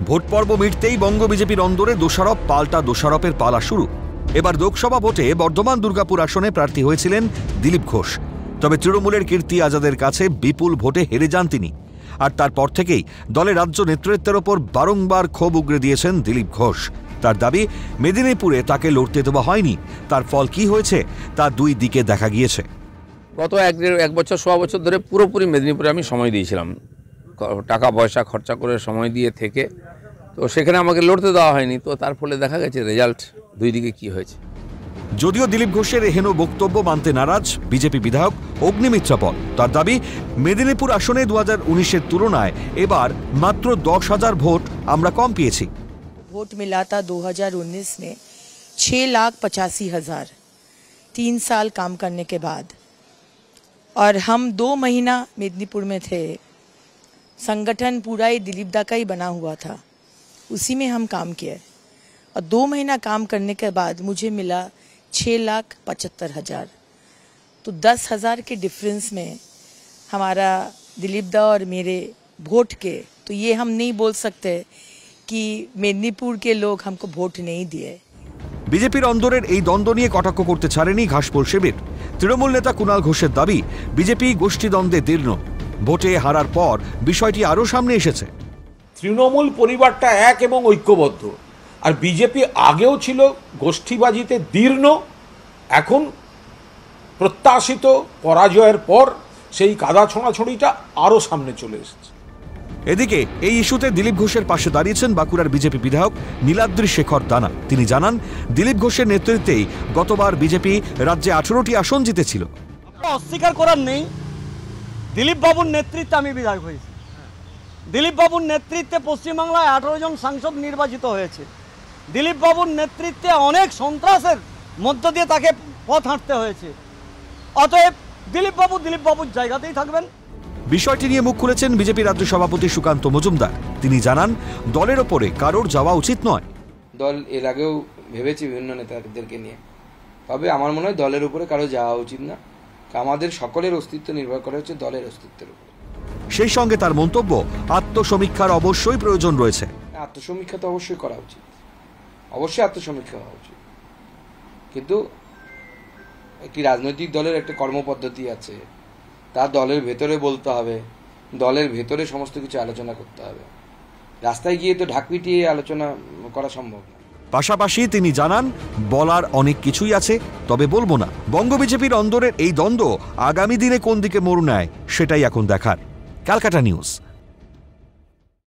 Vote পর্ব মিটতেই বঙ্গ বিজেপির অন্দরে দোষারোপ পাল্টা দোষারোপের পালা শুরু। এবার লোকসভা ভোটে বর্ধমান দুর্গাপুর আসনে প্রার্থী হয়েছিলেন দিলীপ ঘোষ। তবে তৃণমূলের কীর্তি আজাদের কাছে বিপুল ভোটে হেরে যান তিনি। আর তারপর থেকেই দলের রাজ্য নেতৃত্বের ওপর বারংবার ক্ষোভ উগরে দিয়েছেন দিলীপ ঘোষ। তার দাবি, মেদিনীপুরে তাকে লড়তে দেওয়া হয়নি। তার ফল কি হয়েছে তা দুই দিকে দেখা গিয়েছে। গত এক বছর সোয়া বছর ধরে পুরোপুরি মেদিনীপুরে আমি সময় দিয়েছিলাম, টাকা পয়সা খরচা করে সময় দিয়ে থেকে, তো সেখানে আমাকে লড়তে দেওয়া হয়নি। তো তার ফলে দেখা গেছে রেজাল্ট দুই দিকে কি হয়েছে। যদিও দিলীপ ঘোষের এহেন বক্তব্য মানতে নারাজ বিজেপি বিধায়ক অগ্নিমিত্রা পল। তার দাবি, মেদিনীপুর আসনে 2019-এর তুলনায় এবার মাত্র 10,000 ভোট আমরা কম পেয়েছি। वोट मिला था 2019 में 6,85,000 3 साल काम करने के बाद, और हम 2 महीना मेदिनीपुर में थे। संगठन पूरा ही दिलीप दा का ही बना हुआ था, उसी में हम काम किए, और 2 महीना काम करने के बाद मुझे मिला 6,75,000। तो 10,000 के डिफरेंस में हमारा दिलीप दा और मेरे वोट के, तो ये हम नहीं बोल सकते कि मेदिनीपुर के लोग हमको वोट नहीं दिए। বিজেপির অন্দরের এই দ্বন্দ্ব নিয়ে কটাক্ষ করতে ছাড়েনি ঘাসফুল শিবির। তৃণমূল নেতা কুণাল ঘোষের দাবি, বিজেপি গোষ্ঠীদ্বন্দ্বে দীর্ণ। ভোটে হারার পর বিষয়টি আরও সামনে এসেছে। তৃণমূল পরিবারটা এক এবং ঐক্যবদ্ধ, আর বিজেপি আগেও ছিল গোষ্ঠীবাজিতে দীর্ণ। এখন প্রত্যাশিত পরাজয়ের পর সেই কাদা ছোঁড়াছড়িটা আরও সামনে চলে এসেছে। এদিকে এই ইস্যুতে দিলীপ ঘোষের পাশে দাঁড়িয়েছেন বাঁকুড়ার বিজেপি বিধায়ক নীলাদ্রি শেখর দানা। তিনি জানান, দিলীপ ঘোষের নেতৃত্বেই গতবার বিজেপি রাজ্যে 18টি আসন জিতেছিল। অস্বীকার করার নেই, দিলীপ বাবুর নেতৃত্বে আমি বিধায়ক হয়েছি। দিলীপ বাবুর নেতৃত্বে পশ্চিমবাংলায় 18 জন সাংসদ নির্বাচিত হয়েছে। দিলীপ বাবুর নেতৃত্বে অনেক সন্ত্রাসের মধ্য দিয়ে তাকে পথ হাঁটতে হয়েছে। অতএব দিলীপ বাবুর জায়গাতেই থাকবেন। বিষয়টি নিয়ে মুখ খুলেছেন বিজেপি রাজ্য সভাপতি সুকান্ত মজুমদার। তিনি জানান, দলের ওপরে কারোর যাওয়া উচিত নয়। দল এর আগেও ভেবেছি বিভিন্ন নেতাদেরকে নিয়ে, তবে আমার মনে হয় দলের উপরে কারো যাওয়া উচিত না। আমাদের সকলের অস্তিত্ব নির্ভর করে হচ্ছে দলের অস্তিত্বের উপর। সেই সঙ্গে তার মন্তব্য, আত্মসমীক্ষার অবশ্যই প্রয়োজন রয়েছে। আত্মসমীক্ষা তো অবশ্যই করা উচিত, অবশ্যই আত্মসমীক্ষা হওয়া উচিত, কিন্তু একটি রাজনৈতিক দলের একটা কর্মপদ্ধতি আছে, তা দলের ভেতরে বলতে হবে, দলের ভেতরে সমস্ত কিছু আলোচনা করতে হবে। রাস্তায় গিয়ে তো ঢাক পিটিয়ে আলোচনা করা সম্ভব না। পাশাপাশি তিনি জানান, বলার অনেক কিছুই আছে, তবে বলবো না। বঙ্গ বিজেপির অন্দরের এই দ্বন্দ্ব আগামী দিনে কোন দিকে মোড় নেয় সেটাই এখন দেখার। ক্যালকাটা নিউজ।